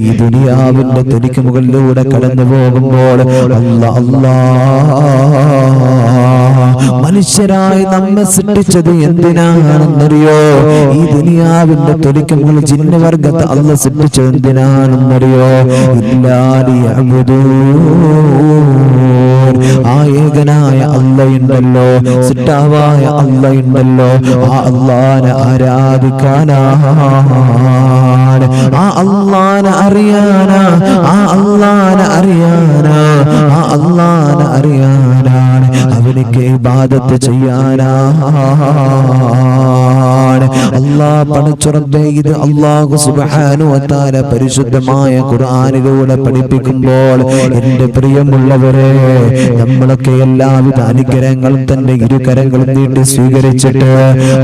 ഈ ദുനിയാവിന്റെ തനിക്ക് മുകളിലൂടെ കടന്നു പോകുമ്പോൾ മനുഷ്യരായി നമ്മെ സൃഷ്ടിച്ചത് എന്തിനാണെന്നറിയോ? ഈ ദുനിയാവിന്റെ തൊലിക്ക് മുകളിൽ ജിന്നവർഗത്തെ അല്ലാഹ് സൃഷ്ടിച്ചത് എന്തിനാണെന്നറിയോ? ആ ഏകനായ അല്ലാഹുണ്ടല്ലോ, സൃഷ്ടാവായ അല്ലാഹുണ്ടല്ലോ, ആ അല്ലാഹനെ ആരാധിക്കാനാണ്, ആ അല്ലാഹനെ അറിയാനാ, ആ അല്ലാഹനെ അറിയാനാ, ആ അല്ലാഹനെ അറിയാനാണ്, അവനിക്ക് ഇബാദത്ത് ചെയ്യാനാണ്. അല്ലാഹ് പടച്ച റബ്ബേ, ഇത് അല്ലാഹു സുബ്ഹാനഹു വ തആല പരിശുദ്ധമായ ഖുർആനിലൂടെ പഠിപ്പിക്കുമ്പോൾ എൻ്റെ പ്രിയമുള്ളവരെ, നമ്മളൊക്കെ എല്ലാവിധ അനുഗ്രഹങ്ങളും തന്റെ ഇരുകരങ്ങളും നീട്ടി സ്വീകരിച്ചിട്ട്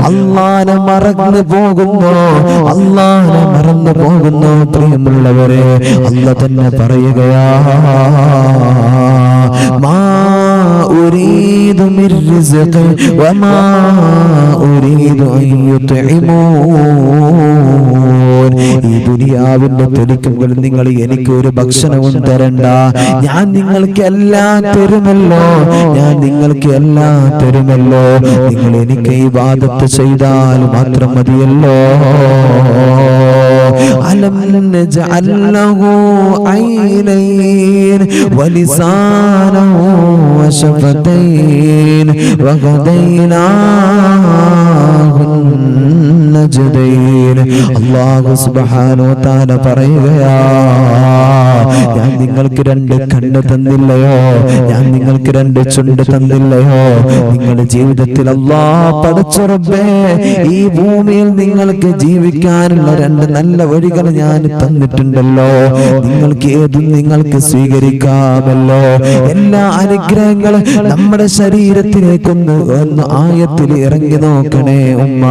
അല്ലാഹനെ മറന്നു പോകുന്നു, അല്ലാഹനെ മറന്നു പോകുന്നു. പ്രിയമുള്ളവരെ, അല്ലാഹ് തന്നെ പറയുകയാ, മാ ഉരീദു മിർ റിസ്ഖി വമാ ഉരീദു അൻ യുത്ഇമൂൻ. ഈ ദുനിയാവിന്റെ തൊലിക്കുമ്പോൾ നിങ്ങൾ എനിക്ക് ഒരു ഭക്ഷണവും തരണ്ട, ഞാൻ നിങ്ങൾക്ക് എല്ലാം തരുമല്ലോ, ഞാൻ നിങ്ങൾക്ക് എല്ലാം തരുമല്ലോ, നിങ്ങൾ എനിക്ക് ഇബാദത്ത് ചെയ്താൽ മാത്രം മതിയല്ലോ. അലം നജഅൽ ലഹു ഐനൈൻ വലിസാനൻ വശഫതൈൻ വഹദൈനാഹു നജ്ദൈൻ. അല്ലാഹു സുബ്ഹാനഹു വ തആല പറയുകയാ, ഞാൻ നിങ്ങൾക്ക് രണ്ട് കണ്ണ് തന്നില്ലയോ, ഞാൻ നിങ്ങൾക്ക് രണ്ട് ചുണ്ട് തന്നില്ലയോ? നിങ്ങളുടെ ജീവിതത്തിൽ അല്ലാഹ് പടച്ച റബ്ബേ ഈ ഭൂമിയിൽ നിങ്ങൾക്ക് ജീവിക്കാനുള്ള രണ്ട് നല്ല വഴികൾ ഞാൻ തന്നിട്ടുണ്ടല്ലോ, നിങ്ങൾക്ക് ഏതും നിങ്ങൾക്ക് സ്വീകരിക്കാമല്ലോ. എല്ലാ അനുഗ്രഹങ്ങളും നമ്മുടെ ശരീരത്തിലേക്കൊന്ന് ആയത്തിൽ ഇറങ്ങി നോക്കണേ ഉമ്മ.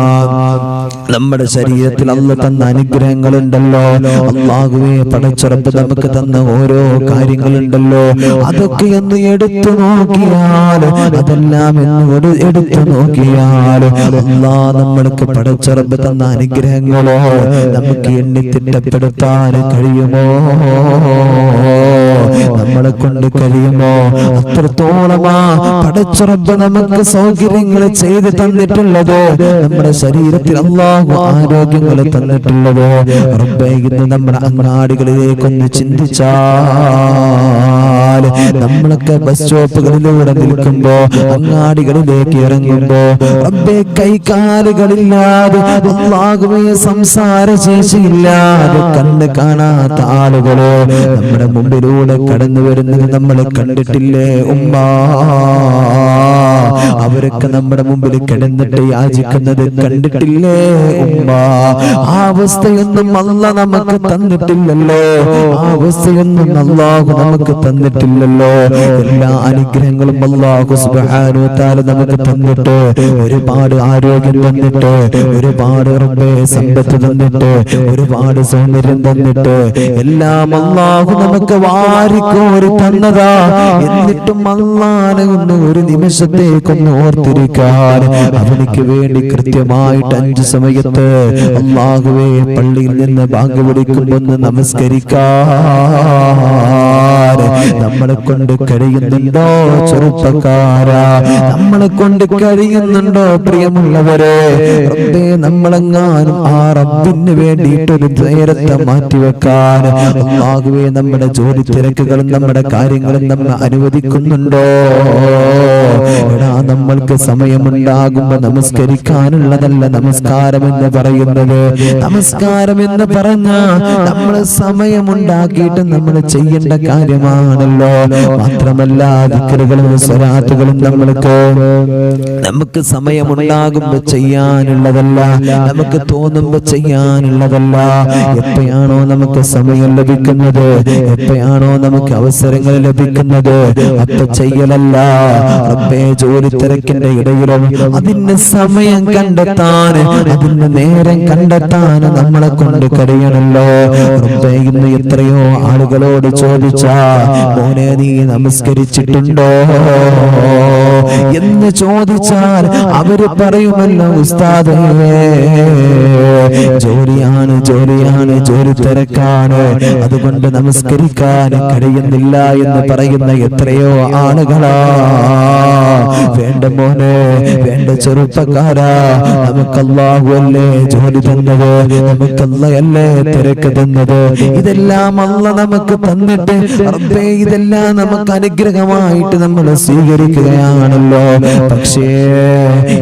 നമ്മുടെ ശരീരത്തിൽ അല്ലാഹ് തന്ന അനുഗ്രഹങ്ങളുണ്ടല്ലോ, അല്ലാഹുവേ പടച്ച റബ്ബ് നമുക്ക് തന്ന ഓരോ കാര്യങ്ങളുണ്ടല്ലോ, അതൊക്കെ ഒന്ന് എടുത്തു നോക്കിയാൽ, അതെല്ലാം എന്നോട് എടുത്തു നോക്കിയാൽ അല്ലാഹ് നമ്മൾക്ക് പടച്ച റബ്ബ് തന്ന അനുഗ്രഹങ്ങളോ നമുക്ക് എണ്ണി തിട്ടപ്പെടുത്താൻ കഴിയുമോ? നമ്മളെ കൊണ്ട് കഴിയുമോ? അത്രത്തോളമാ പടച്ച റബ്ബ് നമുക്ക് സൗകര്യങ്ങൾ ചെയ്ത് തന്നിട്ടുള്ളത്, നമ്മുടെ ശരീരത്തിൽ അല്ലാഹു ആരോഗ്യങ്ങൾ തന്നിട്ടുള്ളത്. റബ്ബേ, ഇന്ന് നമ്മുടെ അങ്ങാടികളിലേക്കൊന്ന് ചിന്തിച്ചാൽ, നമ്മളൊക്കെ ബസ് സ്റ്റോപ്പുകളിലൂടെ നിൽക്കുമ്പോ, അങ്ങാടികളിലേക്ക് ഇറങ്ങുമ്പോ, റബ്ബേ കൈകാലുകളില്ലാതെ, അല്ലാഹുവേ സംസാര ശേഷിയില്ലാതെ, കണ്ണ് കാണാത്ത ആളുകളോ നമ്മുടെ മുമ്പിലൂടെ കടന്നു വരുന്നത് നമ്മൾ കണ്ടിട്ടില്ലേ ഉമ്മ? അവരൊക്കെ നമ്മുടെ മുമ്പിൽ കിടന്നിട്ട് യാചിക്കുന്നത് കണ്ടിട്ടില്ലേ ഉമ്മ? ആ അവസ്ഥയൊന്നും അല്ലാഹ് നമുക്ക് തന്നിട്ടില്ലല്ലോ, ആ അവസ്ഥയൊന്നും അല്ലാഹു നമുക്ക് തന്നിട്ടില്ലല്ലോ. എല്ലാ അനുഗ്രഹങ്ങളും അല്ലാഹു സുബ്ഹാനഹു വ തആല നമുക്ക് തന്നിട്ട്, ഒരുപാട് ആരോഗ്യം തന്നിട്ട്, ഒരുപാട് റബ്ബേ സമ്പത്ത് തന്നിട്ട്, ഒരുപാട് സൗന്ദര്യം തന്നിട്ട്, എല്ലാം അല്ലാഹു നമുക്ക് വാരിക്കോരി തന്നതാ. എന്നിട്ടും അല്ലാഹനെ ഒന്ന് ഒരു നിമിഷത്തേക്കൊന്ന് ഓർത്തിരിക്കാൻ, അവനിക്ക് വേണ്ടി കൃത്യമായിട്ട് 5 സമയത്ത് അല്ലാഹുവേ പള്ളിയിൽ നിന്ന് ബാങ്ക് വിളിക്കുമ്പോൾ ഒന്ന് നമസ്കരിക്കാൻ നമ്മളെ കൊണ്ട് കഴിയുന്നുണ്ടോ ചെറുപ്പക്കാരാ? നമ്മളെ കൊണ്ട് കഴിയുന്നുണ്ടോ പ്രിയമുള്ളവരെ? റബ്ബേ, നമ്മളെങ്ങാനും ആ റബ്ബിന് വേണ്ടിയിട്ടൊരു നേരത്തെ മാറ്റിവെക്കാൻ അല്ലാഹുവേ നമ്മുടെ ജോലി തിരക്കുകളും നമ്മുടെ കാര്യങ്ങളും നമ്മെ അനുവദിക്കുന്നുണ്ടോ? എടാ, നമ്മൾക്ക് സമയമുണ്ടാകുമ്പോ നമസ്കരിക്കാനുള്ളതല്ല നമസ്കാരം എന്ന് പറയുന്നത്. നമസ്കാരം എന്ന് പറഞ്ഞ നമ്മൾ സമയമുണ്ടാക്കിയിട്ട് നമ്മൾ ചെയ്യേണ്ട കാര്യമാണല്ലോ. മാത്രമല്ല ദിക്റുകളും സ്വലാത്തുകളും നമുക്ക് സമയമുണ്ടാകുമ്പോ ചെയ്യാനുള്ളതല്ല, നമുക്ക് തോന്നുമ്പോ ചെയ്യാനുള്ളതല്ല. എപ്പോഴാണോ നമുക്ക് സമയം ലഭിക്കുന്നത്, എപ്പോഴാണോ നമുക്ക് അവസരങ്ങൾ ലഭിക്കുന്നത്, അപ്പൊ ചെയ്യലല്ല. റബ്ബേ, ജോലി തിരക്കിന്റെ ഇടയിലും അതിന് സമയം കണ്ടെത്താൻ, അതിന് നേരം കണ്ടെത്താൻ നമ്മളെ കൊണ്ട് കഴിയണല്ലോ. റബ്ബേ, ഇന്ന് എത്രയോ ആളുകളോട് ചോദിച്ചാ, മോനെ നീ നമസ്കരിച്ചിട്ടുണ്ടോ? എന്ന് ചോദിച്ചാൽ അവര് പറയുമല്ലോ ഉസ്താദേ ജോലിയാണ് ജോലിയാണ് ജോലി തിരക്കാണ് അതുകൊണ്ട് നമസ്കരിക്കാൻ കഴിയുന്നില്ല എന്ന് പറയുന്ന എത്രയോ ആളുകളാ. വേണ്ട മോനെ, വേണ്ട ചെറുപ്പക്കാരാ, നമുക്ക് അല്ലാഹു അല്ലേ ജോലി തന്നത്, നമുക്ക് അല്ലാഹല്ലേ തിരക്ക് തന്നത്. ഇതെല്ലാം അല്ലാഹ് നമുക്ക് തന്നിട്ട് റബ്ബേ ഇതെല്ലാം നമുക്ക് അനുഗ്രഹമായിട്ട് നമ്മൾ സ്വീകരിക്കുകയാണല്ലോ. പക്ഷേ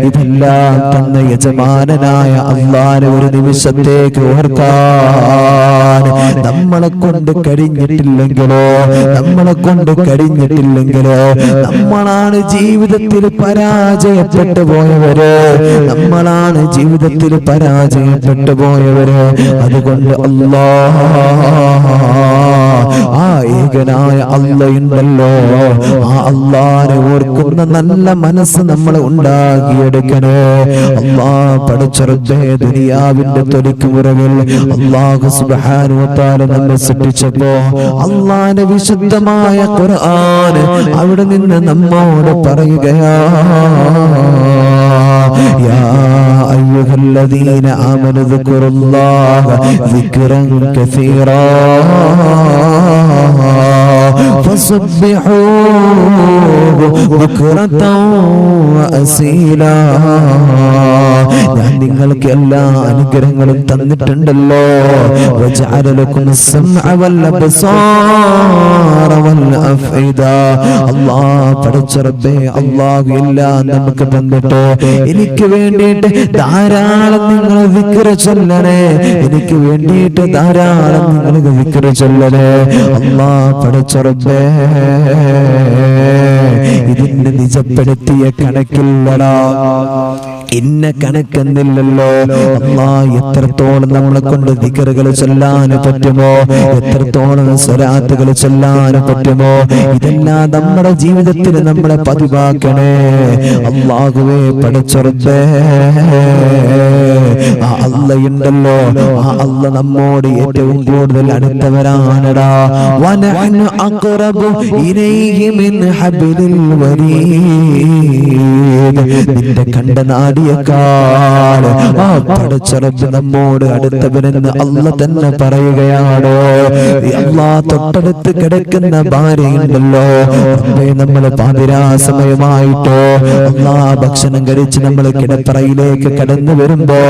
ഇതെല്ലാം തന്ന യജമാനനായ അല്ലാഹനെ ഒരു നിമിഷത്തേക്ക് ഓർക്കാൻ നമ്മളെ കൊണ്ട് കഴിഞ്ഞിട്ടില്ലെങ്കിലോ നമ്മളാണ് ജീവിതത്തിൽ പരാജയപ്പെട്ടു പോയവര്. അതുകൊണ്ട് അല്ലാഹ് ആ ഏകനായ അല്ലാഹുണ്ടല്ലോ, ആ അല്ലാഹനെ ഓർക്കുന്ന നല്ല മനസ്സ് നമ്മൾ ഉണ്ടാക്കിയെടുക്കണേ. അല്ലാഹ് പഠിച്ച റബ്ബേ ദുനിയാവിന്റെ തൊലിക്ക് പുറകിൽ അല്ലാഹു സുബ്ഹാനഹു വ തആല നമ്മെ സൃഷ്ടിച്ചപ്പോ അല്ലാഹുവിന്റെ വിശുദ്ധമായ ഖുർആൻ അവിടെ നിന്ന് നമ്മോട് പറയുകയാ, യാ അയ്യുഹല്ലദീന ആമനു ദിക്റുല്ലാഹ ദിക്റൻ കസീറാ ഫസബ്ബിഹൂഹു ബുക്റതൻ വഅസീലാ. ഞാൻ നിങ്ങൾക്ക് എല്ലാ അനുഗ്രഹങ്ങളും തന്നിട്ടുണ്ടല്ലോ. വജഅല ലക്കുമുസ് സമഅ വൽ അബ്സാറ വൽ അഫ്ഇദ. അല്ലാഹ് പഠിച്ച റബ്ബേ അല്ലാഹു എല്ലാം നമുക്ക് തന്നിട്ട് എനിക്ക് വേണ്ടിയിട്ട് ധാരാളം നിങ്ങൾ ദിക്ർ ചൊല്ലണേ, എനിക്ക് വേണ്ടിയിട്ട് ധാരാളം നിങ്ങൾ ദിക്ർ ചൊല്ലണേ. അല്ലാഹ് പഠിച്ച റബ്ബേ ഇതിനെ നിജപ്പെടുത്തിയ കണക്കില്ലടാ, ഇന്ന കണക്കെന്നില്ലല്ലോ. അല്ലാഹ് എത്രത്തോളം നമ്മളെ കൊണ്ട് ദിക്റുകൾ ചൊല്ലാൻ പറ്റുമോ, എത്രത്തോളം സ്വലാത്തുകൾ ചൊല്ലാൻ പറ്റുമോ, ഇതെല്ലാം നമ്മുടെ ജീവിതത്തിൽ നമ്മളെ പതിവാക്കണേ. അല്ലാഹുവേ പഠിച്ച റബ്ബേ ആ അല്ലാഹുണ്ടല്ലോ, ആ അല്ലാഹ് നമ്മോട് ഏറ്റവും കൂടുതൽ അടുത്തവരാണടാ. വനഹ്നു അഖ്റബു ഇലൈഹി മിൻ ഹബ്ലിൽ വരീദ്. നിന്റെ കണ്ടനാടിയേക്കാൾ ആ പഠിച്ച റബ്ബ് നമ്മോട് അടുത്തവനെന്ന് അല്ലാഹ് തന്നെ പറയുകയാണ്. അല്ലാഹ് തൊട്ടടുത്ത് കിടക്കുന്ന ഭാര്യയുണ്ടല്ലോ, നമ്മൾ പാതിരാ സമയമായിട്ടോ അല്ലാഹ് ഭക്ഷണം കഴിച്ച് നമ്മൾ കിടപ്പറയിലേക്ക് കടന്നു വരുമ്പോ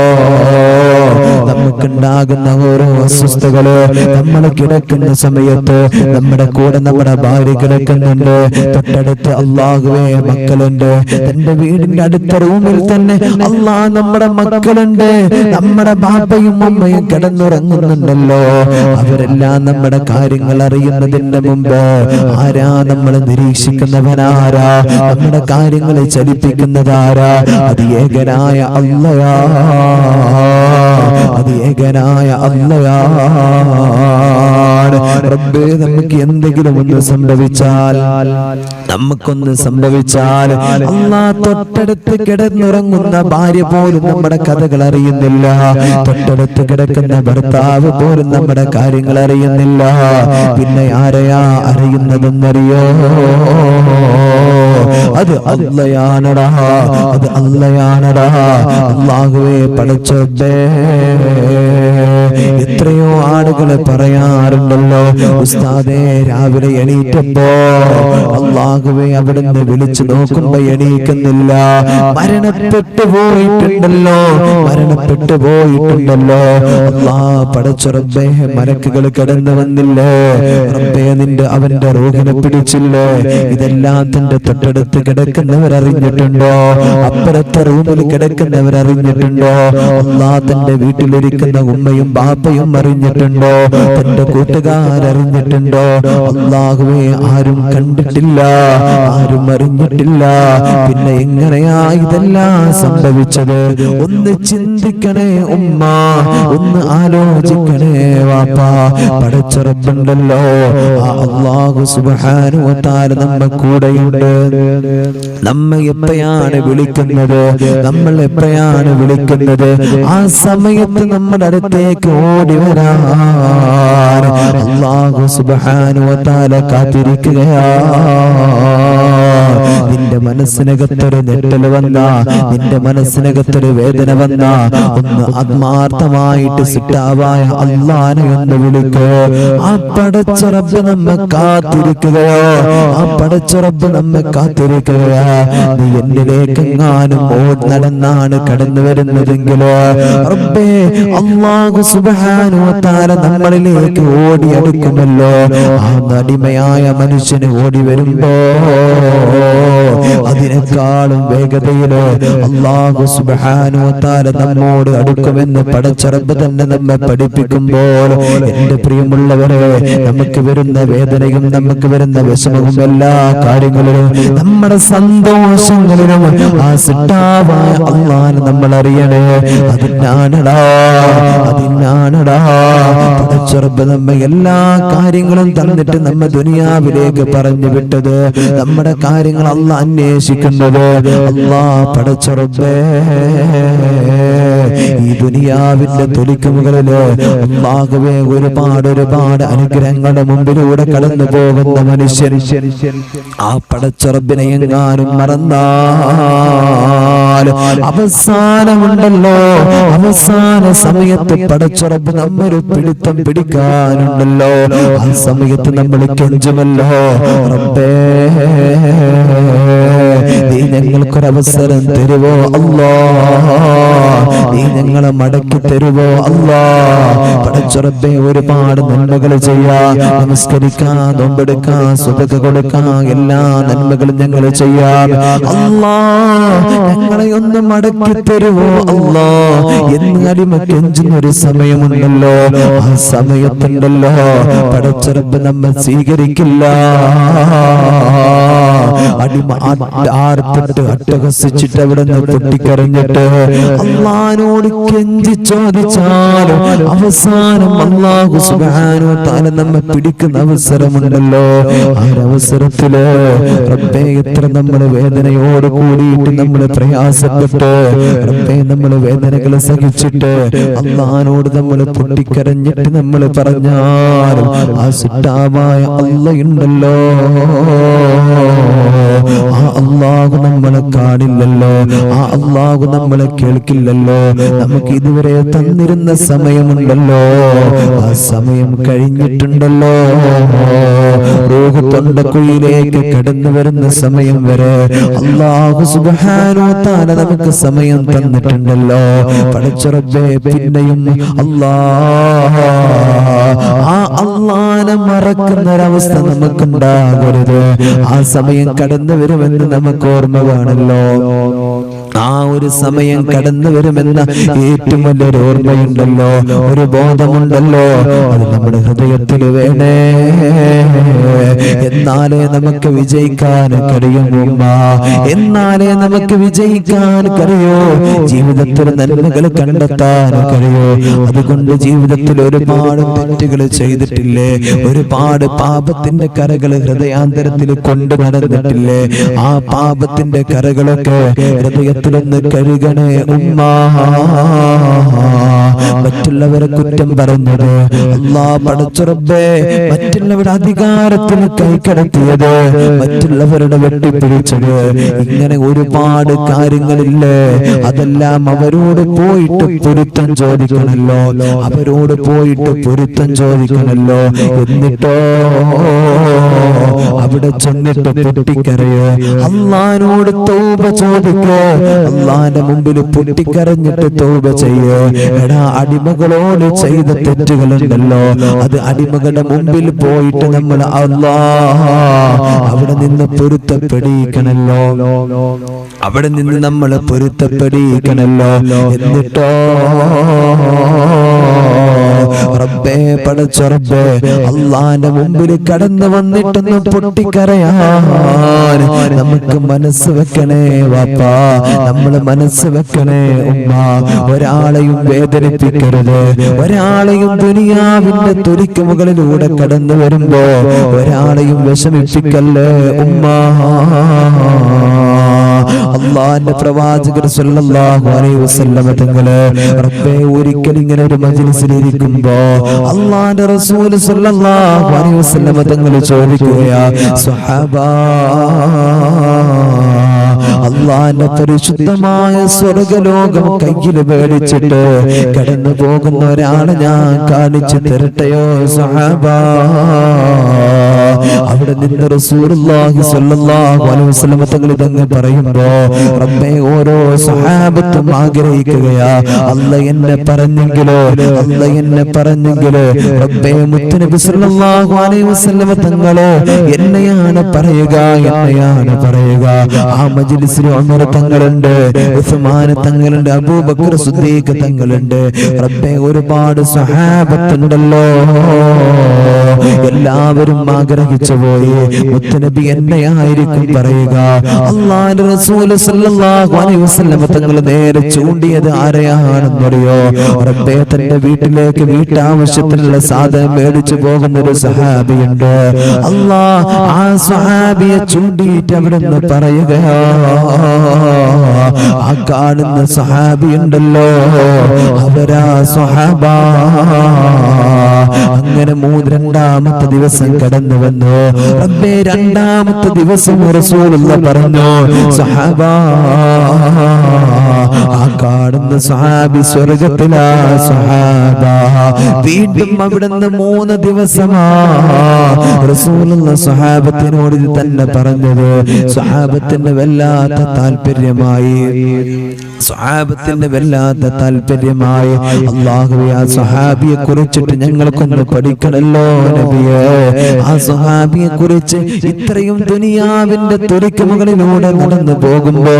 നമുക്കുണ്ടാകുന്ന ഓരോ അസ്വസ്ഥകള്, നമ്മൾ കിടക്കുന്ന സമയത്ത് നമ്മുടെ കൂടെ നമ്മുടെ ഭാര്യ കിടക്കുന്നുണ്ട്, തൊട്ടടുത്ത് അല്ലാഹുവേ മക്കളുണ്ട്, തന്റെ വീടിന്റെ അടുത്ത റൂമിൽ തന്നെ അല്ലാഹ് നമ്മുടെ മക്കളുണ്ട്, നമ്മുടെ ബാപ്പയും അമ്മയും കിടന്നുറങ്ങുന്നുണ്ടല്ലോ. അവരെല്ലാം നമ്മുടെ കാര്യങ്ങൾ അറിയുന്നതിന് മുമ്പ് ആരാ നമ്മളെ നിരീക്ഷിക്കുന്നവനാരാ, നമ്മുടെ കാര്യങ്ങളെ ചലിപ്പിക്കുന്നതാരാ? അത് ഏകനായ അല്ലാഹ്, അത് ഏകനായ അല്ലാഹ്. റബ്ബേ നമുക്ക് എന്തെങ്കിലും ഒന്ന് സംഭവിച്ചാൽ, നമുക്കൊന്ന് സംഭവിച്ചാൽ അല്ലാഹ് തൊട്ടടുത്ത് കിടന്നുറങ്ങുന്ന ഭാര്യ പോലും നമ്മുടെ കഥകൾ അറിയുന്നില്ല, തൊട്ടടുത്ത് കിടക്കുന്ന ഭർത്താവ് പോലും നമ്മുടെ കാര്യങ്ങൾ അറിയുന്നില്ല. പിന്നെ ആരെയാ അറിയുന്നതെന്നറിയോ? അത് അല്ലാഹ്യാണടാ, അത് അല്ലാഹ്യാണടാ. അല്ലാഹുവേ പഠിച്ചോട്ടെ. എത്രയോ ആളുകളെ പറയാറുണ്ടല്ലോ, ഉസ്താദേ രാവിലെ എണീറ്റപ്പോ അല്ലാഹുവേ അവിടുന്ന് വിളിച്ചു നോക്കുമ്പോ എണീക്കുന്നില്ല, മരണപ്പെട്ടു പോയിട്ടുണ്ടല്ലോ, മരണപ്പെട്ടു പോയിട്ടുണ്ടല്ലോ. അല്ലാഹ് പഠിച്ച റബ്ബേ മലക്കുകൾ കടന്നു വന്നില്ലേ, റബ്ബേ നിന്റെ അവന്റെ റൂഹിനെ പിടിച്ചില്ലേ? ഇതെല്ലാം തന്റെ തൊട്ടടുത്ത് കിടക്കുന്നവരറിഞ്ഞിട്ടുണ്ടോ? അപ്പുറത്തെ റൂമിൽ കിടക്കുന്നവരറിഞ്ഞിട്ടുണ്ടോ? അല്ലാഹ് തന്റെ വീട്ടിലിരിക്കുന്ന ഉമ്മയും ബാപ്പയും അറിഞ്ഞിട്ടുണ്ടോ? തന്റെ കൂട്ടുകാരറിഞ്ഞിട്ടുണ്ടോ? അല്ലാഹുവേ ആരും കണ്ടിട്ടില്ല, ആരും അറിഞ്ഞിട്ടില്ല. പിന്നെ എങ്ങനെയാ ഇതെല്ലാം സംഭവിച്ചത്? ഒന്ന് ചിന്തിക്കണേ ഉമ്മ, ഒന്ന് ആലോചിക്കണേ വാപ്പാ. പഠിച്ച റബ്ബുണ്ടല്ലോ, ആ അല്ലാഹു സുബ്ഹാനഹു വ തആല നമ്മെ കൂടെയുണ്ട്. നമ്മെ എപ്പോഴാണ് വിളിക്കുന്നത്, നമ്മൾ എപ്പോഴാണ് വിളിക്കുന്നത്, ആ സമയത്ത് നമ്മുടെ അടുത്തേക്ക് ഓടി വരാൻ അല്ലാഹു സുബ്ഹാനഹു വ തആല കാത്തിരിക്കുകയാണ്. നിന്റെ മനസ്സിനകത്തൊരു നെട്ടൽ വന്ന, നിന്റെ മനസ്സിനകത്തൊരു വേദന വന്ന, ഒന്ന് ആത്മാർത്ഥമായിട്ട് സിട്ടാവായ അല്ലാഹനെ ഒന്ന് വിളിക്കോ. ആ പടച്ച റബ്ബ് നമ്മെ കാത്തിരിക്കുകയോ, ആ പടച്ച റബ്ബ് നമ്മെ കാത്തിരിക്കുകയോ. നീ എന്നിലേക്കെങ്ങാനും നടന്നാണ് കടന്നു വരുന്നതെങ്കിലോ റബ്ബേ, അല്ലാഹു സുബ്ഹാനഹു വ തആല നമ്മളിലേക്ക് ഓടി അടുക്കുമല്ലോ. ആ അടിമയായ മനുഷ്യന് ഓടി വരുമ്പോ അതിനേക്കാളും വേഗതയില് അല്ലാഹു സുബ്ഹാനഹു വ തആല നമ്മോട് അടുക്കുമെന്ന് പടച്ച റബ്ബ് തന്നെ നമ്മെ പഠിപ്പിക്കുമ്പോൾ, എന്റെ പ്രിയമുള്ളവരെ, നമുക്ക് വരുന്ന വേദനയും നമുക്ക് വരുന്ന വിഷമവും എല്ലാ കാര്യങ്ങളിലും നമ്മുടെ സന്തോഷങ്ങളിലും ആ സിട്ടാവായ അല്ലാഹനെ നമ്മൾ അറിയണേ. അതിനാണടാ പടച്ച റബ്ബ് നമ്മെ എല്ലാ കാര്യങ്ങളും തന്നിട്ട് നമ്മെ ദുനിയാവിലേക്ക് പറഞ്ഞു വിട്ടത്, നമ്മുടെ കാര്യങ്ങൾ അല്ലാഹ് അന്വേഷിക്കുന്നത്. അല്ലാഹ് പടച്ച റബ്ബേ, ഈ ദുനിയാവിന്റെ തൊലിക്ക് മുകളില് അല്ലാഹുവേ ഒരുപാട് അനുഗ്രഹങ്ങളുടെ മുമ്പിലൂടെ കടന്നു പോകുന്ന മനുഷ്യൻ ആ പടച്ച റബ്ബിനെ എങ്ങാനും മറന്നാൽ അവസാനമുണ്ടല്ലോ, അവസാന സമയത്ത് പടച്ച റബ്ബ് നമ്മൊരു പിടുത്തം പിടിക്കാനുണ്ടല്ലോ. ആ സമയത്ത് നമ്മൾ കെഞ്ചുമല്ലോ, റബ്ബേ നീ ഞങ്ങൾക്കൊരവസരം തരുവോ അല്ലാഹ്, നീ ഞങ്ങളെ മടക്കി തരുവോ അല്ലാഹ്. പടച്ച റബ്ബേ, ഒരുപാട് നന്മകൾ ചെയ്യാം, നമസ്കരിക്കാം, നോമ്പെടുക്കാം, സ്വതക്ക കൊടുക്കാം, എല്ലാ നന്മകളും ഞങ്ങൾ ചെയ്യാം. അല്ലാഹ് ഞങ്ങളെ ഒന്ന് മടക്കി തരുവോ അല്ലാഹ് എന്ന് അടിമ കെഞ്ചുന്ന ഒരു സമയമുണ്ടല്ലോ. ആ സമയത്തുണ്ടല്ലോ പടച്ച റബ്ബ് നമ്മെ സ്വീകരിക്കില്ല. അടിമ ആർത്തിട്ട് അട്ടഹസിച്ചിട്ട് അവിടെ നിന്ന് പൊട്ടിക്കരഞ്ഞിട്ട് അല്ലാഹുവോട് കെഞ്ചി ചോദിച്ചാലും അവസാനം അല്ലാഹു സുബ്ഹാനഹു വ തആല നമ്മെ പിടിക്കുന്ന അവസരമുണ്ടല്ലോ. ആ അവസരത്തില് റബ്ബേ, എത്ര നമ്മൾ വേദനയോട് കൂടിയിട്ട് നമ്മൾ പ്രയാസപ്പെട്ട്, റബ്ബേ നമ്മൾ വേദനകൾ സഹിച്ചിട്ട് അല്ലാഹുവോട് നമ്മൾ പൊട്ടിക്കരഞ്ഞിട്ട് നമ്മൾ പറഞ്ഞാലും ആ സിട്ടാവായ അല്ലാഹുണ്ടല്ലോ, ആ അല്ലാഹു നമ്മളെ കാണില്ലല്ലോ, ആ അല്ലാഹു നമ്മളെ കേൾക്കില്ലല്ലോ. നമുക്ക് ഇതുവരെ തന്നിരുന്ന സമയമുണ്ടല്ലോ, ആ സമയം കഴിഞ്ഞിട്ടുണ്ടല്ലോ. റൂഹ് തൊണ്ടക്കുഴിയിലേക്ക് കടന്നു വരുന്ന സമയം വരെ അല്ലാഹു സുബ്ഹാനഹു വ തആല നമുക്ക് സമയം തന്നിട്ടുണ്ടല്ലോ. പടച്ച റബ്ബേ, പിന്നെയും അല്ലാഹ് ആ അല്ലാഹനെ മറക്കുന്ന ഒരവസ്ഥ നമുക്കുണ്ടാകരുത്. ആ സമയം കടന്നു വരുമെന്ന് നമുക്ക് ഓർമ്മ വേണമല്ലോ. ആ ഒരു സമയം കടന്നു വരുമെന്ന ഏറ്റവും വലിയൊരു ഓർമ്മയുണ്ടല്ലോ, ഒരു ബോധമുണ്ടല്ലോ, അത് നമ്മുടെ ഹൃദയത്തിൽ വേണേ. എന്നാലേ നമുക്ക് വിജയിക്കാൻ കഴിയുമ്മ, എന്നാലേ നമുക്ക് വിജയിക്കാൻ കഴിയോ, ജീവിതത്തിൽ നന്മകൾ കണ്ടെത്താൻ കഴിയോ. അതുകൊണ്ട് ജീവിതത്തിൽ ഒരുപാട് തെറ്റുകൾ ചെയ്തിട്ടില്ലേ, ഒരുപാട് പാപത്തിന്റെ കരകൾ ഹൃദയാന്തരത്തിൽ കൊണ്ടു നടന്നിട്ടില്ലേ. ആ പാപത്തിന്റെ കരകളൊക്കെ ഹൃദയത്തിലൊന്ന് കഴുകണേ ഉമ്മ. മറ്റുള്ളവരെ കുറ്റം പറഞ്ഞത്, അല്ലാഹ് പടച്ച റബ്ബേ, മറ്റുള്ളവരുടെ അധികാരത്തിൽ കൈക്കടത്തിയത്, മറ്റുള്ളവരുടെ വെട്ടിപ്പിടിച്ചത്, ഇങ്ങനെ ഒരുപാട് കാര്യങ്ങളില്ലേ. അതെല്ലാം അവരോട് പോയിട്ട് പൊരുത്തം ചോദിക്കണല്ലോ, അവരോട് പോയിട്ട് പൊരുത്തം ചോദിക്കണല്ലോ. എന്നിട്ടോ അവിടെ ചെന്നിട്ട് പൊട്ടിക്കരയോ, അല്ലാഹുവോട് തൗബ ചോദിക്കോ, അല്ലാഹുവിന്റെ മുമ്പിൽ പൊട്ടിക്കരഞ്ഞിട്ട് തൗബ ചെയ്യോ. എടാ, അടിമകളോട് ചെയ്ത തെറ്റുകളുണ്ടല്ലോ, അത് അടിമകളുടെ മുമ്പിൽ പോയിട്ട് നമ്മൾ അല്ലാഹ് അവിടെ നിന്ന് പൊരുത്തപ്പെടിക്കണല്ലോ, അവിടെ നിന്ന് നമ്മൾ പൊരുത്തപ്പെടിക്കണല്ലോ. എന്നിട്ടോ റബ്ബേ, പടച്ച റബ്ബേ, അല്ലാഹുവിന്റെ മുമ്പിൽ കടന്നു വന്നിട്ടൊന്ന് പൊട്ടിക്കരയാൻ നമുക്ക് മനസ്സ് വെക്കണേ വാപ്പാ, നമ്മൾ മനസ്സ് വെക്കണേ ഉമ്മ. ഒരാളെയും വേദനിപ്പിക്കരുത്, ഒരാളെയും ദുനിയാവിന്റെ തൊലിക്ക് മുകളിലൂടെ കടന്നു വരുമ്പോ ഒരാളെയും വിഷമിപ്പിക്കല്ലേ ഉമ്മ. അല്ലാഹുവിന്റെ പ്രവാചകർ സല്ലല്ലാഹു അലൈഹി വസല്ലം തങ്ങള് റബ്ബേ ഒരിക്കൽ ഇങ്ങനെ ഒരു മജ്ലിസിൽ ഇരിക്കുമ്പോ അല്ലാഹുവിന്റെ റസൂൽ സല്ലല്ലാഹു അലൈഹി വസല്ലം തങ്ങള് ചോദിക്കുകയാ സ്വഹാബാ അല്ലാഹുവിന്റെ പരിശുദ്ധമായ സ്വർഗ്ഗലോകം കയ്യിൽ മേടിച്ചിട്ട് കടന്നു പോകുന്ന ഒരാളെ ഞാൻ കാണിച്ചു തരട്ടെയോ സ്വഹാബാ അവിടെ നിന്ന് റസൂലുള്ളാഹി സ്വല്ലല്ലാഹു അലൈഹി വസല്ലം തങ്ങൾ ഇതങ്ങ് പറയുമ്പോ റബ്ബേ ഓരോ സ്വഹാബത്തും ആഗ്രഹിക്കുകയാ അല്ലാഹ് എന്നെ പറഞ്ഞെങ്കിലോ റബ്ബേ മുത്തുനബി സ്വല്ലല്ലാഹു അലൈഹി വസല്ലം തങ്ങള് എന്നെയാണ് പറയുക ആ മജ്ലിസിൽ ഉമർ തങ്ങളുണ്ട്, ഉസ്മാൻ തങ്ങളുണ്ട്, അബൂബക്കർ സിദ്ദീഖ് തങ്ങളുണ്ട്. റബ്ബേ ഒരുപാട് സ്വഹാബത്തുണ്ടല്ലോ, എല്ലാവരും ആഗ്രഹിച്ചു പോയി മുത്തുനബി എന്നെയായിരിക്കും പറയുക. അല്ലാഹുവിന്റെ റസൂൽ സല്ലല്ലാഹു അലൈഹി വസല്ലം തങ്ങൾ നേരെ ചൂണ്ടിയത് ആരെയാണെന്നറിയോ? റബ്ബേ തന്റെ വീട്ടിലേക്ക് വീട്ടാവശ്യത്തിനുള്ള സാധനം മേടിച്ചു പോകുന്ന ഒരു സഹാബിയുണ്ട്. അല്ലാഹ് ആ സഹാബിയെ ചൂണ്ടിയിട്ട് അവിടുന്ന് പറയുകയാ, ആ കാണുന്ന സഹാബിയുണ്ടല്ലോ അവരാ സ്വഹാബ. അങ്ങനെ രണ്ടാമത്തെ ദിവസം കടന്നു വന്നു. റബ്ബേ രണ്ടാമത്തെ ദിവസം റസൂലുള്ളാഹി പറഞ്ഞു സ്വഹാബ, ആ കാണുന്ന സ്വഹാബി സ്വർഗ്ഗത്തിലാ സ്വഹാബ. വീണ്ടും അവിടുന്ന് 3 ദിവസമാ റസൂലുള്ളാഹി സ്വഹാബത്തിനോട് ഇത് തന്നെ പറഞ്ഞത്. സ്വഹാബത്തിന് വല്ലാത്ത താല്പര്യമായി അല്ലാഹുവേ ആ സ്വഹാബിയെ കുറിച്ചിട്ട് ഞങ്ങൾക്കൊന്ന് പഠിക്കണല്ലോ നബിയേ. ആ സ്വഹാബിയെ കുറിച്ച് ഇത്രയും ദുനിയാവിന്റെ തുരക്കമുകളിലൂടെ നടന്നു പോകുമ്പോ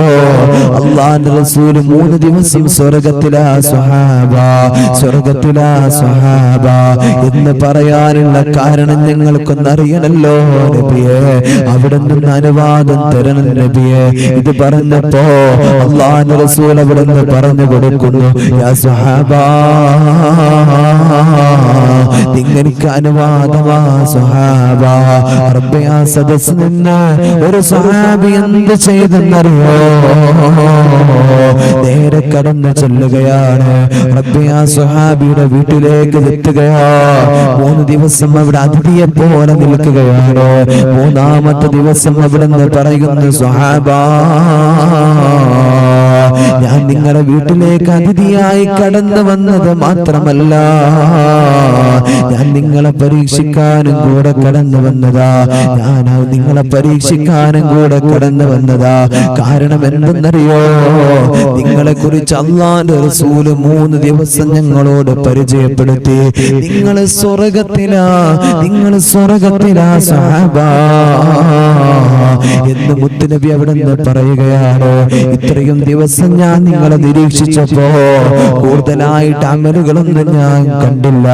അല്ലാഹുവിന്റെ റസൂൽ 3 ദിവസം സ്വർഗ്ഗത്തിലാ സ്വഹാബ എന്ന് പറയാനുള്ള കാരണം ഞങ്ങൾക്കൊന്നറിയണല്ലോ നബിയേ. അവിടെ നിന്ന് അനുവാദം തരണം നബിയേ. ഇത് പറഞ്ഞപ്പോ അല്ലാഹുവിന്റെ റസൂൽ അവിടെ നിന്ന് പറഞ്ഞു കൊടുക്കുന്നു, യാ സ്വഹാബ, നിങ്ങൾക്ക് അനുവാദമാ സ്വഹാബ. റബ്ബേ ആ സദസ്സിൽ നിന്ന് ഒരു സ്വഹാബി എന്ത് ചെയ്തെന്നറിയോ? നേരെ കടന്നു ചെല്ലുകയാണ്. റബ്ബേ ആ സ്വഹാബിയുടെ വീട്ടിലേക്ക് എത്തുകയാ. 3 ദിവസം അവിടെ അതിഥിയെ പോലെ നിൽക്കുകയാണ്. 3ാമത്തെ ദിവസം അവിടെ നിന്ന് പറയുന്നു, സ്വഹാബ, ഞാൻ നിങ്ങളുടെ വീട്ടിലേക്ക് അതിഥിയായി കടന്നു വന്നത് മാത്രമല്ല, ഞാൻ നിങ്ങളെ പരീക്ഷിക്കാനും കൂടെ കടന്നു വന്നതാ. കാരണം എന്തെന്നറിയോ? നിങ്ങളെ കുറിച്ച് അല്ലാഹുവിന്റെ റസൂൽ 3 ദിവസം ഞങ്ങളോട് പരിചയപ്പെടുത്തി. നിങ്ങൾ സ്വർഗ്ഗത്തിലാ സ്വഹാബ എന്ന് മുത്തുനബി അവിടെ നിന്ന് പറയുകയാണ്. ഇത്രയും ദിവസം ഞാൻ നിങ്ങളെ നിരീക്ഷിച്ചപ്പോ കൂടുതലായിട്ട് അമലുകളൊന്നും ഞാൻ കണ്ടില്ല.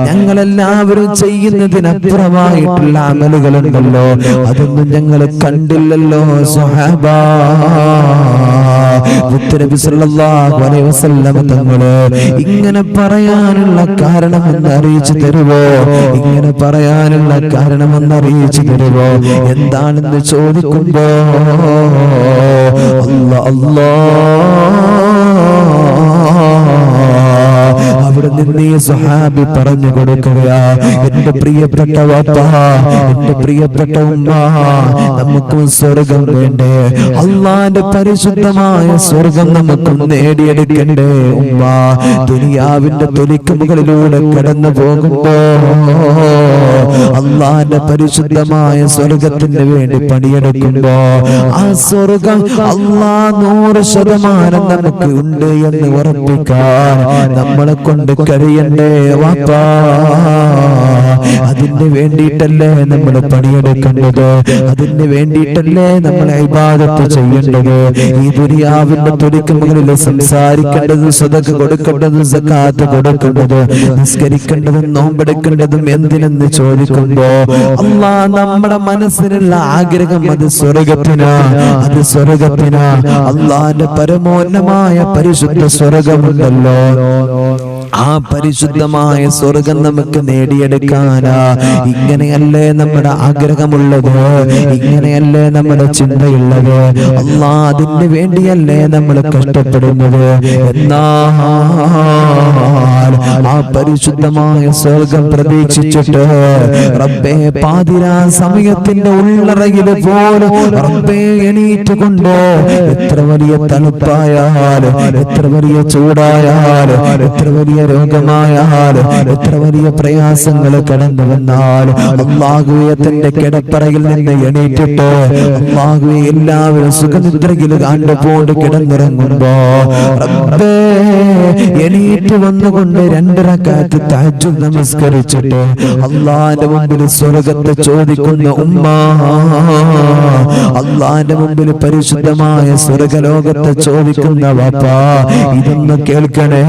ഞങ്ങളെല്ലാവരും ചെയ്യുന്നതിനപ്പുറമായിട്ടുള്ള അമലുകളുണ്ടല്ലോ, അതൊന്നും ഞങ്ങൾ കണ്ടില്ലല്ലോ സ്വഹാബ. മുത്തുനബി സല്ലല്ലാഹു അലൈഹി വസല്ലം തങ്ങള് ഇങ്ങനെ പറയാനുള്ള കാരണമെന്ന് അറിയിച്ചു തരുവോ? എന്താണെന്ന് ചോദിക്കുമ്പോ അവിടെ നിന്ന് ഈ സ്വഹാബി പറഞ്ഞു കൊടുക്കുകയാ, എന്റെ പ്രിയപ്പെട്ട വാപ്പ, എന്റെ പ്രിയപ്പെട്ട ഉമ്മ, നമുക്കും സ്വർഗം വേണ്ടേ? അല്ലാഹുവിന്റെ പരിശുദ്ധമായ സ്വർഗം നമുക്കും നേടിയെടുക്കണ്ടേ ഉമ്മ? ദുനിയാവിന്റെ തൊലിക്ക് മുകളിലൂടെ കടന്നു പോകുമ്പോ അല്ലാഹുവിന്റെ പരിശുദ്ധമായ സ്വർഗത്തിന് വേണ്ടി പണിയെടുക്കുമ്പോ ആ സ്വർഗം അല്ലാഹ് 100% നമുക്ക് ഉണ്ട് എന്ന് ഉറപ്പിക്കാൻ നമ്മളെ കൊണ്ട് കഴിയണ്ടേ വാപ്പാ? അതിന് വേണ്ടിയിട്ടല്ലേ നമ്മൾ പണിയെടുക്കേണ്ടത്? അതിന് വേണ്ടിയിട്ടല്ലേ നമ്മൾ ഇബാദത്ത് ചെയ്യേണ്ടത്? ഈ ദുനിയാവിന്റെ തൊലിക്ക് മുകളിൽ സംസാരിക്കേണ്ടത്, സദഖ കൊടുക്കേണ്ടത്, സകാത്ത് കൊടുക്കേണ്ടത്, നിസ്കരിക്കേണ്ടതും നോമ്പെടുക്കേണ്ടതും എന്തിനെന്ന് ചോദിക്കുമ്പോ അല്ലാഹ് നമ്മുടെ മനസ്സിലുള്ള ആഗ്രഹം അത് സ്വർഗത്തിനാ. അല്ലാഹുവിന്റെ പരമോന്നതമായ പരിശുദ്ധ സ്വർഗമുണ്ടല്ലോ, ആ പരിശുദ്ധമായ സ്വർഗം നമുക്ക് നേടിയെടുക്കാനാ ഇങ്ങനെയല്ലേ നമ്മുടെ ആഗ്രഹമുള്ളത്, ഇങ്ങനെയല്ലേ നമ്മുടെ ചിന്തയുള്ളത്. അല്ലാഹ് അതിന് വേണ്ടിയല്ലേ നമ്മൾ കഷ്ടപ്പെടുന്നത്. എന്നാൽ ആ പരിശുദ്ധമായ സ്വർഗം പ്രതീക്ഷിച്ചിട്ട് റബ്ബേ പാതിരാ സമയത്തിന്റെ ഉള്ളറയിൽ പോലും റബ്ബേ എണീറ്റുകൊണ്ട് എത്ര വലിയ തണുപ്പായാലും എത്ര വലിയ ചൂടായാലും എത്ര വലിയ രോഗമായാലും എത്ര വലിയ പ്രയാസങ്ങൾ കടന്നു വന്നാലും അല്ലാഹുവേ തന്റെ കിടപ്പറയിൽ നിന്ന് എണീറ്റിട്ട് അല്ലാഹുവേ എല്ലാവരും സുഖനിദ്രയിൽ കണ്ടുപോണ്ട് കിടന്നിറങ്ങുമ്പോ റബ്ബേ എണീറ്റ് വന്നുകൊണ്ട് 2 റക്അത്ത് തഹജ്ജുദ് നമസ്കരിച്ചിട്ട് അല്ലാഹുവിന്റെ മുമ്പിൽ സ്വർഗ്ഗത്തെ ചോദിക്കുന്ന ഉമ്മ, അല്ലാഹുവിന്റെ മുമ്പിൽ പരിശുദ്ധമായ സ്വർഗ്ഗലോകത്തെ ചോദിക്കുന്ന വാപ്പ, ഇതൊന്ന് കേൾക്കണേ,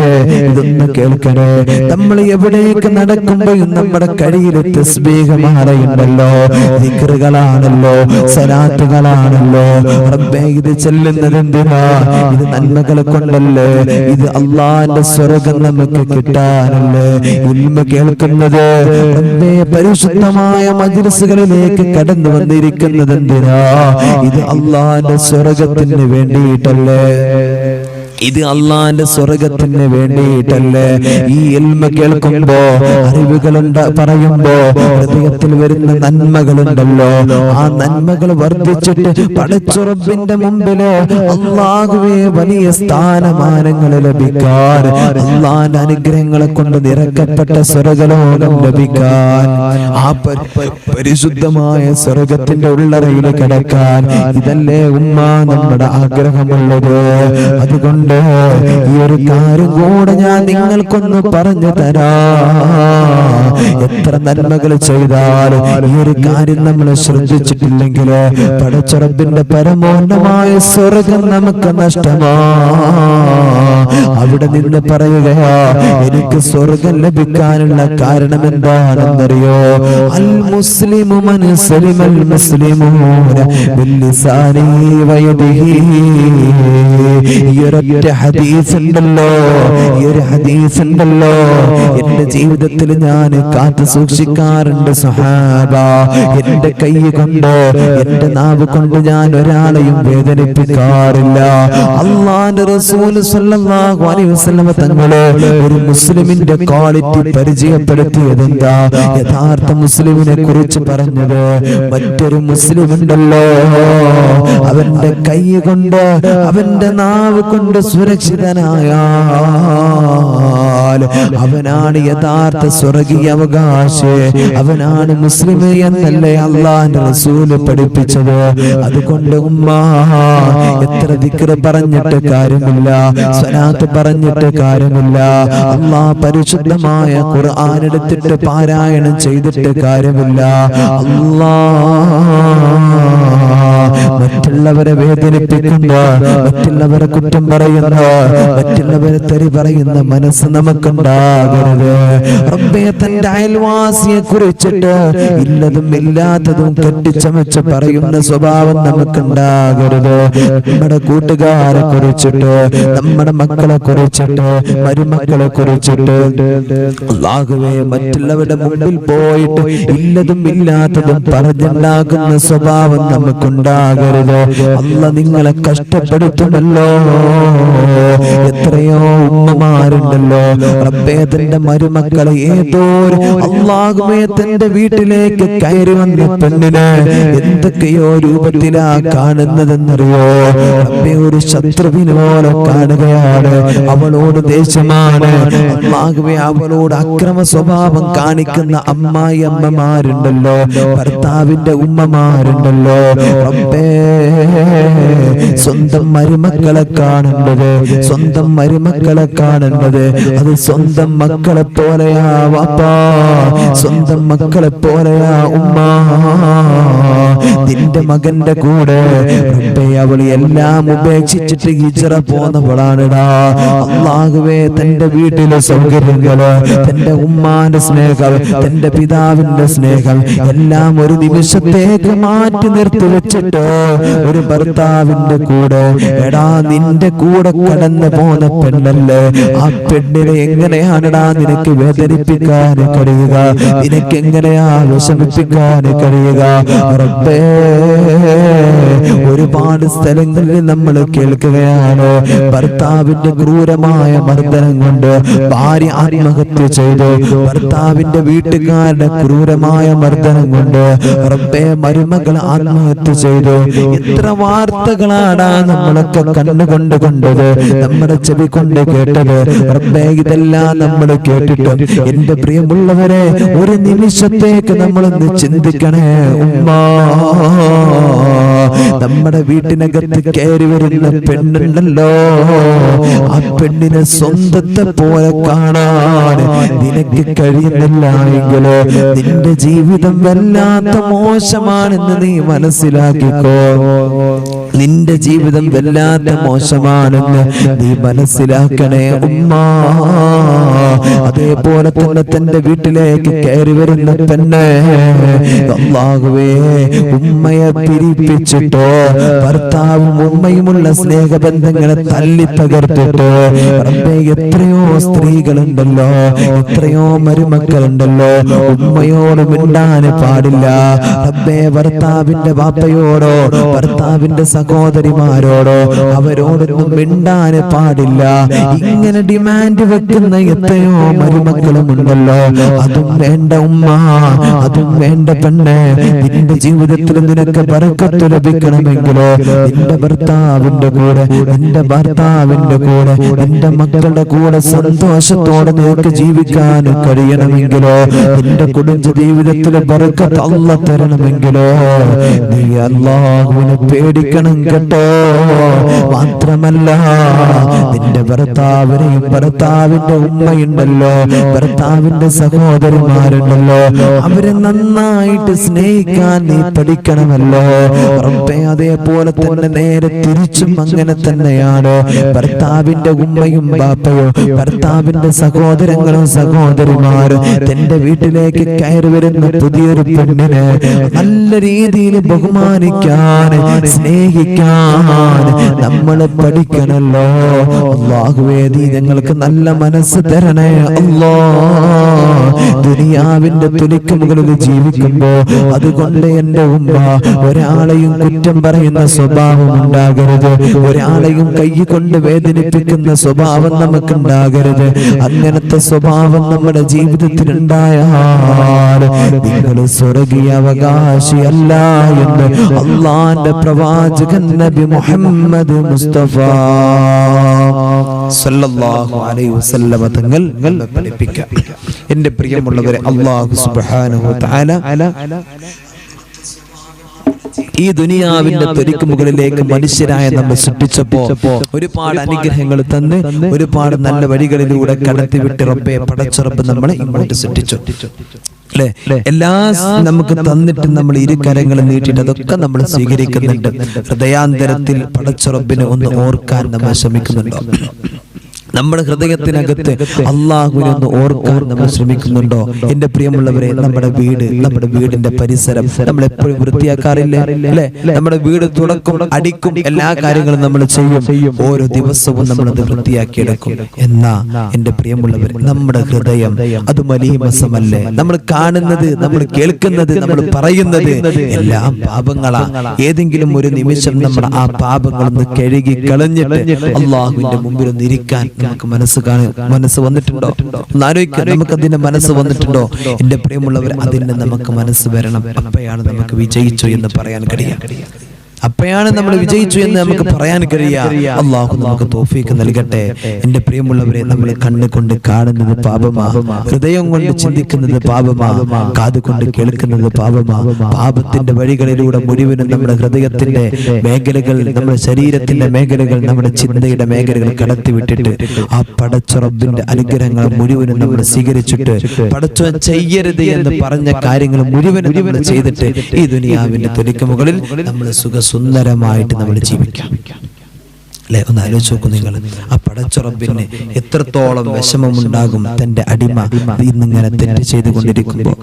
ഇതൊന്ന് കേൾക്കണേ. നമ്മൾ എവിടേക്ക് നടക്കുമ്പോഴും നമ്മുടെ കയ്യിൽ തസ്ബീഹ് മാലയുണ്ടല്ലോ, ദിക്റുകളാണല്ലോ, സലാത്തുകളാണല്ലോ. റബ്ബേ ഇത് ചെല്ലുന്നത് എന്തിനാ? ഇത് നന്മകളെ കൊണ്ടല്ലേ, ഇത് അല്ലാഹുവിന്റെ സ്വർഗ്ഗം നമുക്ക് കിട്ടാനല്ലേ. ഇൽമ കേൾക്കുന്നത് റബ്ബേ പരിശുദ്ധമായ മജ്‌ലിസുകളിലേക്ക് കടന്നു വന്നിരിക്കുന്നത് എന്തിനാ? ഇത് അല്ലാഹുവിന്റെ സ്വർഗ്ഗത്തിന് വേണ്ടിയിട്ടല്ലേ, ഇത് അല്ലാഹുവിന്റെ സ്വർഗ്ഗത്തിന് വേണ്ടിയിട്ടല്ലേ. ഈ ഇൽമ കേൾക്കുമ്പോ അറിവുകളുണ്ട് പറയുമ്പോ ഹൃദയത്തിൽ വരുന്ന നന്മകളുണ്ടല്ലോ, ആ നന്മകൾ വർദ്ധിച്ചിട്ട് പടച്ച റബ്ബിന്റെ മുമ്പില് അല്ലാഹുവേ വലിയ സ്ഥാനമാനങ്ങൾ ലഭിക്കാൻ, അല്ലാഹുവിന്റെ അനുഗ്രഹങ്ങളെ കൊണ്ട് നിറക്കപ്പെട്ട സ്വർഗ്ഗലോകം ലഭിക്കാൻ, ആ പരിശുദ്ധമായ സ്വർഗ്ഗത്തിന്റെ ഉള്ളറയിൽ കിടക്കാൻ ഇതല്ലേ ഉമ്മ നമ്മുടെ ആഗ്രഹമുള്ളത്. അതുകൊണ്ട് ഈ ഒരു കാര്യം കൂടെ ഞാൻ നിങ്ങൾക്കൊന്ന് പറഞ്ഞു തരാം. എത്ര നന്മകൾ ചെയ്താലും ഈ ഒരു കാര്യം നമ്മൾ ശ്രദ്ധിച്ചിട്ടില്ലെങ്കിൽ പടച്ച റബ്ബിന്റെ പരമോന്നതമായ സ്വർഗ്ഗം നമുക്ക് നഷ്ടമാ. അവിടെ നിന്ന് പറയുകയാ, എനിക്ക് സ്വർഗ്ഗം ലഭിക്കാനുള്ള കാരണം എന്താണെന്നറിയോ? അൽ മുസ്ലിമു മൻ സലിമൽ മുസ്ലിമൂന ബില്ലിസാനിഹി വയദിഹി. ഈ ഒരു ഹദീസ് ഉണ്ടല്ലോ, ഈ ഒരു ഹദീസ് ഉണ്ടല്ലോ, എന്റെ ജീവിതത്തിൽ ഞാൻ കാത്തു സൂക്ഷിക്കാറുണ്ട് സഹാബ. എന്റെ കൈ കൊണ്ട് എന്റെ നാവ് കൊണ്ട് ഞാൻ ഒരാളെയും വേദനിപ്പിക്കാറില്ല. അല്ലാഹുവിന്റെ റസൂൽ സ്വല്ലല്ലാഹു അലൈഹി വസല്ലം തങ്ങളെ ഒരു മുസ്ലിമിന്റെ ക്വാളിറ്റി പരിചയപ്പെടുത്തിയത് എന്താ? യഥാർത്ഥ മുസ്ലിമിനെ കുറിച്ച് പറഞ്ഞത്, മറ്റൊരു മുസ്ലിം ഉണ്ടല്ലോ അവന്റെ കൈ കൊണ്ട് അവന്റെ നാവ് കൊണ്ട് സുരക്ഷിതനായ അവനാണ് യഥാർത്ഥ സ്വർഗീയ അവകാശി, അവനാണ് മുസ്ലിം എന്നല്ലേ അല്ലാഹുവിന്റെ റസൂല് പഠിപ്പിച്ചത്. അതുകൊണ്ട് ഉമ്മ എത്ര ദിക്റ് പറഞ്ഞിട്ട് കാര്യമില്ല, സ്വലാത്ത് പറഞ്ഞിട്ട് കാര്യമില്ല, അല്ലാഹ് പരിശുദ്ധമായ ഖുർആൻ എടുത്തിട്ട് പാരായണം ചെയ്തിട്ട് കാര്യമില്ല. മറ്റുള്ളവരെ വേദനിപ്പിക്കുന്ന, മറ്റുള്ളവരെ കുറ്റം പറയുന്ന, മറ്റുള്ളവരെ തെറി പറയുന്ന മനസ്സ് നമുക്കുണ്ടാകരുത്. റബ്ബേ തന്റെ അയൽവാസിയെ കുറിച്ചിട്ട് ഇല്ലതും ഇല്ലാത്തതും കെട്ടിച്ചമച്ച് പറയുന്ന സ്വഭാവം നമുക്കുണ്ടാകരുത്. നമ്മുടെ കൂട്ടുകാരെ കുറിച്ചിട്ട്, നമ്മുടെ മക്കളെ കുറിച്ചിട്ട്, മരുമക്കളെ കുറിച്ചിട്ട് അല്ലാഹുവേ മറ്റുള്ളവരുടെ മുമ്പിൽ പോയിട്ട് ഇല്ലതും ഇല്ലാത്തതും പറഞ്ഞുണ്ടാക്കുന്ന സ്വഭാവം നമുക്കുണ്ടാകരുത്. അല്ലാഹ് നിങ്ങളെ കഷ്ടപ്പെടുത്തുമല്ലോ. എത്രയോ ഉമ്മമാരുണ്ടല്ലോ റബ്ബേ തന്റെ മരുമക്കളെ ഏതോ അല്ലാഹുവേ തന്റെ വീട്ടിലേക്ക് കയറി വന്ന പെണ്ണിനെ എന്തൊക്കെയോ രൂപത്തിലാ കാണുന്നതെന്നറിയോ? റബ്ബേ ഒരു ശത്രുവിനെ പോലെ കാണുകയാണ്, അവളോട് ദേഷ്യമാണ്. അല്ലാഹുവേ അവളോട് അക്രമ സ്വഭാവം കാണിക്കുന്ന അമ്മായി അമ്മമാരുണ്ടല്ലോ, ഭർത്താവിന്റെ ഉമ്മമാരുണ്ടല്ലോ. റബ്ബേ സ്വന്തം മരുമക്കളെ കാണുന്നത്, സ്വന്തം മരുമക്കളെ കാണുന്നത് അത് സ്വന്തം മക്കളെ പോലെയാ വാപ്പാ, സ്വന്തം മക്കളെ പോലെയാ ഉമ്മ. നിന്റെ മകന്റെ കൂടെ റബ്ബേ അവൾ എല്ലാം ഉപേക്ഷിച്ചിട്ട് ഹിജ്റ പോന്നവളാണിടാ. അല്ലാഹുവേ തന്റെ വീട്ടിലെ സൗകര്യങ്ങള്, തന്റെ ഉമ്മാന്റെ സ്നേഹം, തന്റെ പിതാവിന്റെ സ്നേഹം എല്ലാം ഒരു നിമിഷത്തേക്ക് മാറ്റി നിർത്തി വെച്ചിട്ട് ഒരു ഭർത്താവിന്റെ കൂടെ, എടാ നിന്റെ കൂടെ കടന്നു പോന്ന പെണ്ണല്ലേ, ആ പെണ്ണിനെ എങ്ങനെയാണെടാ നിനക്ക് വേദനിപ്പിക്കാൻ കഴിയുക, നിനക്ക് എങ്ങനെയാ വിഷമിപ്പിക്കാൻ കഴിയുക? റബ്ബേ, ഒരുപാട് സ്ഥലങ്ങളിൽ നമ്മൾ കേൾക്കുകയാണ് ഭർത്താവിന്റെ ക്രൂരമായ മർദ്ദനം കൊണ്ട് ഭാര്യ ആത്മഹത്യ ചെയ്തു, ഭർത്താവിന്റെ വീട്ടുകാരുടെ ക്രൂരമായ മർദ്ദനം കൊണ്ട് റബ്ബേ മരുമകൾ ആത്മഹത്യ ചെയ്തു. എത്ര വാർത്തകളാണ് നമ്മളൊക്കെ കണ്ണുകൊണ്ട് കണ്ടത്, നമ്മുടെ ചെവി കൊണ്ട് കേട്ടത്. റബ്ബേ, ഇതെല്ലാം നമ്മൾ കേട്ടിട്ട് എന്റെ പ്രിയമുള്ളവരെ ഒരു നിമിഷത്തേക്ക് നമ്മളൊന്ന് ചിന്തിക്കണേ. ഉമ്മാ, നമ്മുടെ വീട്ടിനകത്ത് കയറി വരുന്ന പെണ്ണുണ്ടല്ലോ, ആ പെണ്ണിനെ സ്വന്തത്തെ പോലെ കാണാൻ നിനക്ക് കഴിയുന്നില്ല എങ്കിലോ നിന്റെ ജീവിതം വല്ലാത്ത മോശമാണെന്ന് നീ മനസ്സിലാക്കിക്കോ. നിന്റെ ജീവിതം വല്ലാത്ത മോശമാണെന്ന് നീ മനസ്സിലാക്കണേ ഉമ്മാ. അതേപോലെ തന്നെ തന്റെ വീട്ടിലേക്ക് കയറി വരുന്ന പെണ്ണെ, അല്ലാഹുവേ, ഉമ്മയെ പിരിപ്പിച്ചിട്ടോ ഭർത്താവും ഉമ്മയുമുള്ള സ്നേഹബന്ധങ്ങളെ തല്ലി തകർത്തിട്ട് റബ്ബേ എത്രയോ സ്ത്രീകളുണ്ടല്ലോ, എത്രയോ മരുമക്കളുണ്ടല്ലോ, ഉമ്മയോട് മിണ്ടാൻ പാടില്ല. റബ്ബേ, ഭർത്താവിന്റെ ബാപ്പയോടോ ഭർത്താവിന്റെ സഹോദരിമാരോടോ അവരോടൊന്നും മിണ്ടാൻ പാടില്ല. ഇങ്ങനെ ഡിമാൻഡ് വെക്കുന്ന എത്രയോ മരുമക്കളും ഉണ്ടല്ലോ. അതും വേണ്ട ഉമ്മ, അതും വേണ്ട പെണ്ണെ. നിന്റെ ജീവിതത്തിൽ നിനക്ക് ബർക്കത്ത് ലഭിക്കണമെങ്കിലോ നിന്റെ ഭർത്താവിന്റെ കൂടെ, നിന്റെ ഭർത്താവിന്റെ കൂടെ, നിന്റെ മക്കളുടെ കൂടെ സന്തോഷത്തോടെ നിനക്ക് ജീവിക്കാൻ കഴിയണമെങ്കിലോ, നിന്റെ കുടുംബ ജീവിതത്തിലെ ബർക്കത്ത് അല്ലാഹ് തരണമെങ്കിലോ നീ അല്ലാഹുവിനെ പേടിക്കണം കേട്ടോ. മാത്രമല്ല നിന്റെ ഭർത്താവിനെയും ഭർത്താവിന്റെ ഉമ്മയുണ്ടല്ലോ, ഭർത്താവിന്റെ സഹോദരിമാരുണ്ടല്ലോ, അവരെ നന്നായിട്ട് സ്നേഹിക്കാൻ നീ പഠിക്കണമല്ലോ. റബ്ബേ, അതേപോലെ തന്നെ നേരെ തിരിച്ചും അങ്ങനെ തന്നെയാണ്. ഭർത്താവിന്റെ ഉമ്മയും ബാപ്പയോ ഭർത്താവിന്റെ സഹോദരങ്ങളും സഹോദരിമാരും തന്റെ വീട്ടിലേക്ക് കയറി വരുന്ന പുതിയൊരു പെണ്ണിനെ നല്ല രീതിയിൽ ബഹുമാനിക്കാൻ, സ്നേഹിക്കാൻ നമ്മൾ പഠിക്കണല്ലോ. അല്ലാഹുവേ, നീ ഞങ്ങൾക്ക് നല്ല മനസ്സ് തരണേ അല്ലാ. ദുനിയാവിന്റെ തുലിക്ക് മുകളിൽ ജീവിക്കുമ്പോ അതുകൊണ്ട് എന്റെ ഉമ്മ ഒരാളെയും കുറ്റം പറയുന്ന സ്വഭാവം ഉണ്ടാകരുത്, ഒരാളെയും കൈ കൊണ്ട് വേദനിപ്പിക്കുന്ന സ്വഭാവം നമുക്കുണ്ടാകരുത്. അങ്ങനത്തെ സ്വഭാവം നമ്മുടെ ജീവിതത്തിൽ ഉണ്ടായാൽ നിങ്ങൾ സ്വർഗീയ അവകാശിയല്ല എന്ന് അള്ളാന്റെ പ്രവാചകൻ നബി മുഹമ്മദ് മുസ്തഫ സല്ലല്ലാഹു അലൈഹി വസല്ലം തങ്ങൾ പഠിപ്പിക്കുക. എന്റെ പ്രിയമുള്ളവരെ, അല്ലാഹു സുബ്ഹാനഹു വ തആല ഈ ദുനിയാവിന്റെ തൊലിക്ക് മുകളിലേക്ക് മനുഷ്യരായ നമ്മൾ സൃഷ്ടിച്ചപ്പോ ഒരുപാട് അനുഗ്രഹങ്ങൾ തന്ന് ഒരുപാട് നല്ല വഴികളിലൂടെ കടത്തിവിട്ട് റബ്ബേ പടച്ചുറപ്പ് നമ്മളെ ഇങ്ങോട്ട് സൃഷ്ടിച്ചു അല്ലെ. എല്ലാ നമുക്ക് തന്നിട്ട് നമ്മൾ ഇരു കരങ്ങൾ നീട്ടിട്ട് അതൊക്കെ നമ്മൾ സ്വീകരിക്കുന്നുണ്ട്. ഹൃദയാന്തരത്തിൽ പടച്ചുറപ്പിനെ ഒന്ന് ഓർക്കാൻ നമ്മൾ ശ്രമിക്കുന്നുണ്ടോ? നമ്മുടെ ഹൃദയത്തിനകത്ത് അള്ളാഹുവിനെ ഒന്ന് ഓർക്കാൻ നമ്മൾ ശ്രമിക്കുന്നുണ്ടോ? എന്റെ പ്രിയമുള്ളവരെ, നമ്മുടെ വീട്, നമ്മുടെ വീടിന്റെ പരിസരം നമ്മൾ എപ്പോഴും വൃത്തിയാക്കാറില്ലേ അല്ലെ? നമ്മുടെ വീട് തുടക്കും, അടിക്കും, എല്ലാ കാര്യങ്ങളും നമ്മൾ ചെയ്യും. ഓരോ ദിവസവും നമ്മളത് വൃത്തിയാക്കിയെടുക്കും. എന്നാ എന്റെ പ്രിയമുള്ളവരെ, നമ്മുടെ ഹൃദയം അത് മലീമസമല്ലേ? നമ്മൾ കാണുന്നത്, നമ്മൾ കേൾക്കുന്നത്, നമ്മൾ പറയുന്നത് എല്ലാം പാപങ്ങളാ. ഏതെങ്കിലും ഒരു നിമിഷം നമ്മൾ ആ പാപങ്ങളൊന്ന് കഴുകി കളഞ്ഞിട്ട് അള്ളാഹുവിന്റെ മുമ്പിൽ ഒന്ന് ഇരിക്കാൻ നമുക്ക് മനസ്സ് വന്നിട്ടുണ്ടോ? ആലോചിക്കാൻ നമുക്ക് അതിന്റെ മനസ്സ് വന്നിട്ടുണ്ടോ? എന്റെ പ്രിയമുള്ളവർ, അതിന് നമുക്ക് മനസ്സ് വരണം. അപ്പോഴാണ് നമുക്ക് വിജയിച്ചു എന്ന് പറയാൻ കഴിയാം. അപ്പോഴാണ് നമ്മൾ വിജയിച്ചു എന്ന് നമുക്ക് പറയാൻ കഴിയുക. അല്ലാഹു നമുക്ക് തൗഫീഖ് നൽകട്ടെ. എൻ്റെ പ്രിയമുള്ളവരെ, നമ്മൾ കണ്ണുകൊണ്ട് കാണുന്നത് പാപമാ, ഹൃദയം കൊണ്ട് ചിന്തിക്കുന്നത് പാപമാ, കാത് കൊണ്ട് കേൾക്കുന്നത് പാപമാ. പാപത്തിന്റെ വഴികളിലൂടെ മുഴുവനും നമ്മുടെ ഹൃദയത്തിന്റെ മേഖലകൾ, നമ്മുടെ ശരീരത്തിന്റെ മേഖലകൾ, നമ്മുടെ ചിന്തയുടെ മേഖലകൾ കടത്തിവിട്ടിട്ട് ആ പടച്ച റബ്ബിന്റെ അനുഗ്രഹങ്ങൾ മുഴുവനും നമ്മൾ സ്വീകരിച്ചിട്ട് പടച്ചവൻ ചെയ്യരുത് എന്ന് പറഞ്ഞ കാര്യങ്ങൾ മുഴുവനും നമ്മൾ ചെയ്തിട്ട് ഈ ദുനിയാവിന്റെ തൊലിക്ക് മുകളിൽ നമ്മൾ സുഖസുന്ദരമായിട്ട് നമ്മൾ ജീവിക്കാം. അല്ലെ, ഒന്ന് ആലോചിച്ച് നോക്കൂ നിങ്ങൾ. ആ പടച്ച റബ്ബിന് എത്രത്തോളം വിഷമമുണ്ടാകും തന്റെ അടിമ ഇന്നിങ്ങനെ തെറ്റ് ചെയ്തുകൊണ്ടിരിക്കുമ്പോൾ.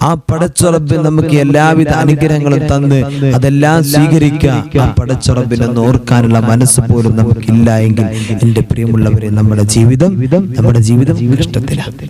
ആ പടച്ച റബ്ബ് നമുക്ക് എല്ലാവിധ അനുഗ്രഹങ്ങളും തന്ന് അതെല്ലാം സ്വീകരിക്കുക. ആ പടച്ച റബ്ബിനെ ഓർക്കാനുള്ള മനസ്സ് പോലും നമുക്കില്ല എങ്കിൽ എൻ്റെ പ്രിയമുള്ളവരെ, നമ്മുടെ ജീവിതം കഷ്ടത്തിലാണ്.